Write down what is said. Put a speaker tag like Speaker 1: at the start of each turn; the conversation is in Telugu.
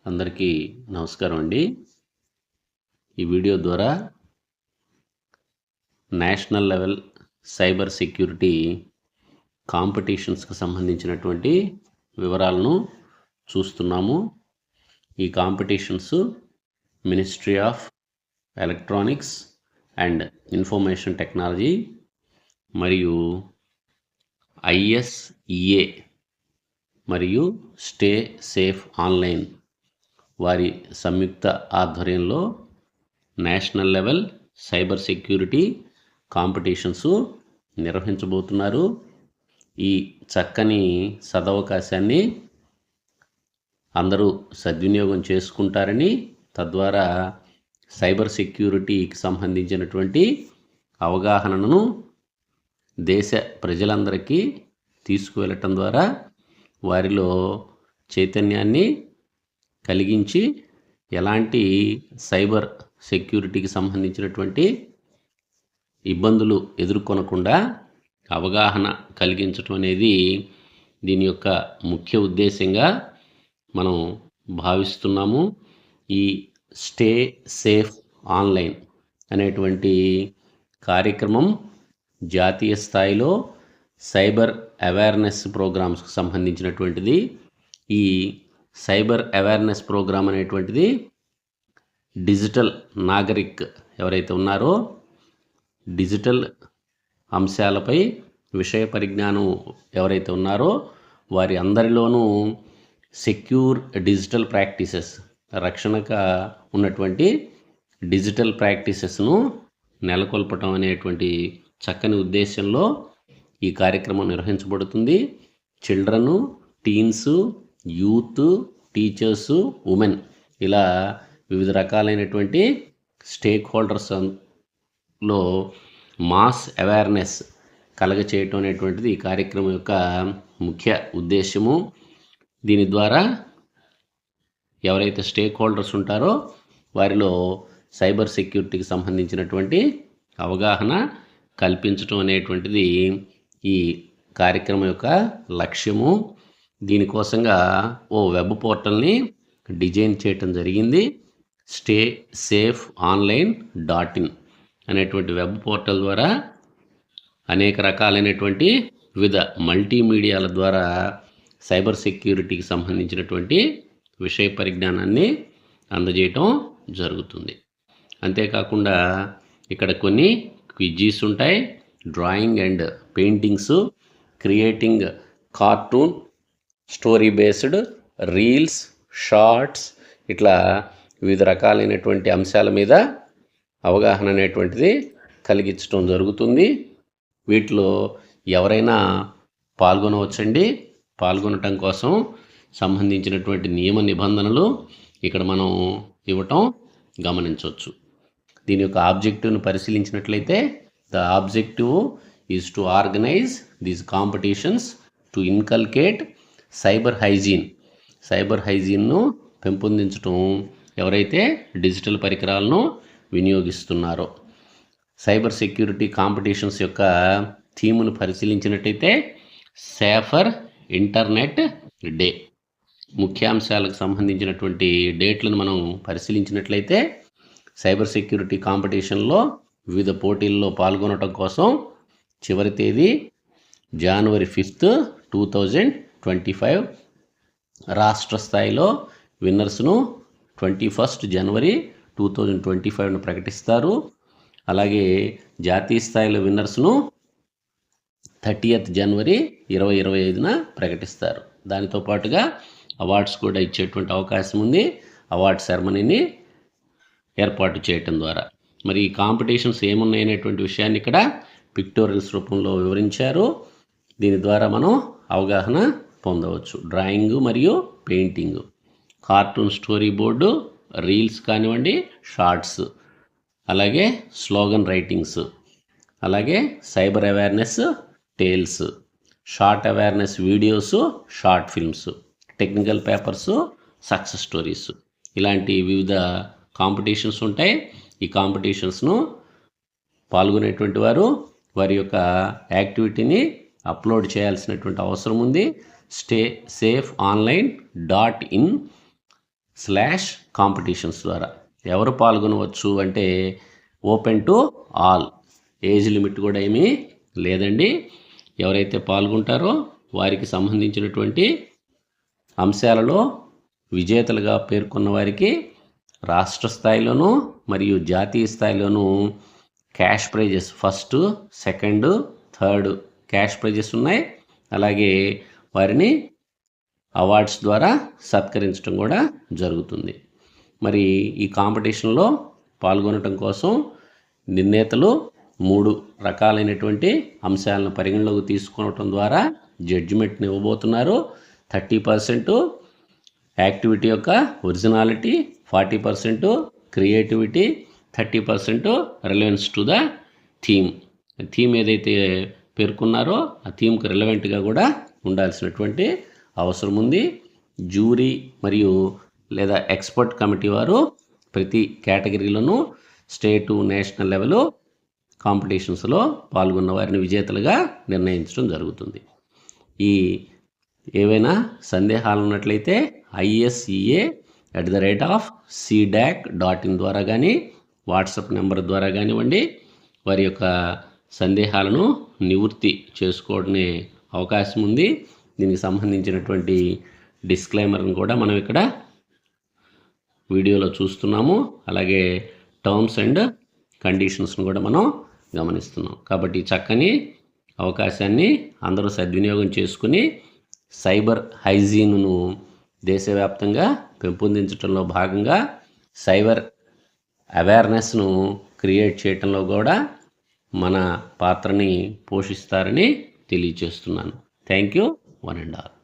Speaker 1: అందరికీ నమస్కారం అండి. ఈ వీడియో ద్వారా నేషనల్ లెవెల్ సైబర్ సెక్యూరిటీ కాంపిటీషన్స్కి సంబంధించినటువంటి వివరాలను చూస్తున్నాము. ఈ competitions ministry of electronics and information technology మరియు ISEA మరియు స్టే సేఫ్ ఆన్లైన్ వారి సంయుక్త ఆధ్వర్యంలో national level cyber security competitions నిర్వహించబోతున్నారు. ఈ చక్కని సదవకాశాన్ని అందరూ సద్వినియోగం చేసుకుంటారని, తద్వారా సైబర్ సెక్యూరిటీకి సంబంధించినటువంటి అవగాహనను దేశ ప్రజలందరికీ తీసుకువెళ్ళటం ద్వారా వారిలో చైతన్యాన్ని కలిగించి ఎలాంటి సైబర్ సెక్యూరిటీకి సంబంధించినటువంటి ఇబ్బందులు ఎదుర్కొనకుండా అవగాహన కలిగించటం అనేది దీని యొక్క ముఖ్య ఉద్దేశంగా మనం భావిస్తున్నాము. ఈ స్టే సేఫ్ ఆన్లైన్ అనేటువంటి కార్యక్రమం జాతీయ స్థాయిలో సైబర్ అవేర్నెస్ ప్రోగ్రామ్స్కి సంబంధించినటువంటిది. ఈ సైబర్ అవేర్నెస్ ప్రోగ్రామ్ అనేటువంటిది డిజిటల్ నాగరిక్ ఎవరైతే ఉన్నారో డిజిటల్ అంశాలపై విషయ పరిజ్ఞానం ఎవరైతే ఉన్నారో వారి అందరిలోనూ సెక్యూర్ డిజిటల్ ప్రాక్టీసెస్, రక్షణగా ఉన్నటువంటి డిజిటల్ ప్రాక్టీసెస్ను నెలకొల్పటం అనేటువంటి చక్కని ఉద్దేశంలో ఈ కార్యక్రమం నిర్వహించబడుతుంది. Children, teens, youth, teachers, women ఇలా వివిధ రకాలైనటువంటి స్టేక్ హోల్డర్స్లో మాస్ అవేర్నెస్ కలగచేయటం అనేటువంటిది ఈ కార్యక్రమం యొక్క ముఖ్య ఉద్దేశము. దీని ద్వారా ఎవరైతే స్టేక్ హోల్డర్స్ ఉంటారో వారిలో సైబర్ సెక్యూరిటీకి సంబంధించినటువంటి అవగాహన కల్పించటం అనేటువంటిది ఈ కార్యక్రమం యొక్క లక్ష్యము. దీనికోసంగా ఓ వెబ్ పోర్టల్ని డిజైన్ చేయటం జరిగింది. స్టే సేఫ్ ఆన్లైన్ .in అనేటువంటి వెబ్ పోర్టల్ ద్వారా అనేక రకాలైనటువంటి వివిధ మల్టీమీడియాల ద్వారా సైబర్ సెక్యూరిటీకి సంబంధించినటువంటి విషయ పరిజ్ఞానాన్ని అందజేయటం జరుగుతుంది. అంతేకాకుండా ఇక్కడ కొన్ని క్విజీస్ ఉంటాయి, drawing and paintings, creating cartoon, story based reels, shorts, ఇట్లా వివిధ రకాలైనటువంటి అంశాల మీద అవగాహన అనేటువంటిది కలిగించడం జరుగుతుంది. వీటిలో ఎవరైనా పాల్గొనవచ్చండి. పాల్గొనటం కోసం సంబంధించినటువంటి నియమ నిబంధనలు ఇక్కడ మనం ఇవ్వటం గమనించవచ్చు. దీని యొక్క ఆబ్జెక్టివ్ను పరిశీలించినట్లయితే the objective is to organize these competitions to inculcate cyber హైజీన్ను పెంపొందించటం ఎవరైతే డిజిటల్ పరికరాలను వినియోగిస్తున్నారో. సైబర్ సెక్యూరిటీ కాంపిటీషన్స్ యొక్క థీమును పరిశీలించినట్టయితే సేఫర్ ఇంటర్నెట్ డే. ముఖ్యాంశాలకు సంబంధించినటువంటి డేట్లను మనం పరిశీలించినట్లయితే సైబర్ సెక్యూరిటీ కాంపిటీషన్లో వివిధ పోటీల్లో పాల్గొనడం కోసం చివరి తేదీ January 5th, 2025. రాష్ట్ర స్థాయిలో విన్నర్స్ను 21st January 2025 ప్రకటిస్తారు. అలాగే జాతీయ స్థాయిలో విన్నర్స్ను 30th January 2025 ప్రకటిస్తారు. దానితో పాటుగా అవార్డ్స్ కూడా ఇచ్చేటువంటి అవకాశం ఉంది. అవార్డ్ సెరమనీని ఏర్పాటు చేయటం ద్వారా. మరి ఈ కాంపిటీషన్స్ ఏమున్నాయనేటువంటి విషయాన్ని ఇక్కడ పిక్టోరియల్స్ రూపంలో వివరించారు. దీని ద్వారా మనం అవగాహన పొందవచ్చు. డ్రాయింగ్ మరియు painting, cartoon story board, reels కానివ్వండి, షార్ట్స్, అలాగే స్లోగన్ రైటింగ్స్, అలాగే cyber awareness tales, short awareness videos, short films, technical papers, success stories, ఇలాంటి వివిధ కాంపిటీషన్స్ ఉంటాయి. ఈ కాంపిటీషన్స్ను పాల్గొనేటువంటి వారు వారి యొక్క యాక్టివిటీని అప్లోడ్ చేయాల్సినటువంటి అవసరం ఉంది. stay safe online.in /competitions ద్వారా ఎవరు పాల్గొనవచ్చు అంటే open to all, age limit కూడా ఏమీ లేదండి. ఎవరైతే పాల్గొంటారో వారికి సంబంధించినటువంటి అంశాలలో విజేతలుగా పేర్కొన్న వారికి రాష్ట్ర స్థాయిలోనూ మరియు జాతీయ స్థాయిలోనూ cash prizes, first, second, third cash prizes ఉన్నాయి. అలాగే వారిని అవార్డ్స్ ద్వారా సత్కరించడం కూడా జరుగుతుంది. మరి ఈ కాంపిటీషన్లో పాల్గొనటం కోసం నిర్ణేతలు 3 రకాలైనటువంటి అంశాలను పరిగణలోకి తీసుకోవటం ద్వారా జడ్జిమెంట్ని ఇవ్వబోతున్నారు. 30% యాక్టివిటీ యొక్క originality, 40% creativity, 30% relevance to the theme ఏదైతే పేర్కొన్నారో ఆ థీమ్కి రిలవెంట్గా కూడా ఉండాల్సినటువంటి అవసరం ఉంది. జ్యూరీ మరియు లేదా ఎక్స్పర్ట్ కమిటీ వారు ప్రతి కేటగిరీలోనూ స్టేటు, నేషనల్ లెవెల్ కాంపిటీషన్స్లో పాల్గొన్న వారిని విజేతలుగా నిర్ణయించడం జరుగుతుంది. ఈ ఏవైనా సందేహాలు ఉన్నట్లయితే ISEA@cdac.in ద్వారా కానీ వాట్సాప్ నెంబర్ ద్వారా కానివ్వండి వారి యొక్క సందేహాలను నివృత్తి చేసుకోవడమే అవకాశం ఉంది. దీనికి సంబంధించినటువంటి డిస్క్లైమర్ని కూడా మనం ఇక్కడ వీడియోలో చూస్తున్నాము. అలాగే టర్మ్స్ అండ్ కండిషన్స్ను కూడా మనం గమనిస్తున్నాం. కాబట్టి చక్కని అవకాశాన్ని అందరూ సద్వినియోగం చేసుకుని సైబర్ హైజీన్ను దేశవ్యాప్తంగా పెంపొందించడంలో భాగంగా సైబర్ అవేర్నెస్ను క్రియేట్ చేయటంలో కూడా మన పాత్రని పోషిస్తారని తెలియచేస్తున్నాను. Thank you, one and all.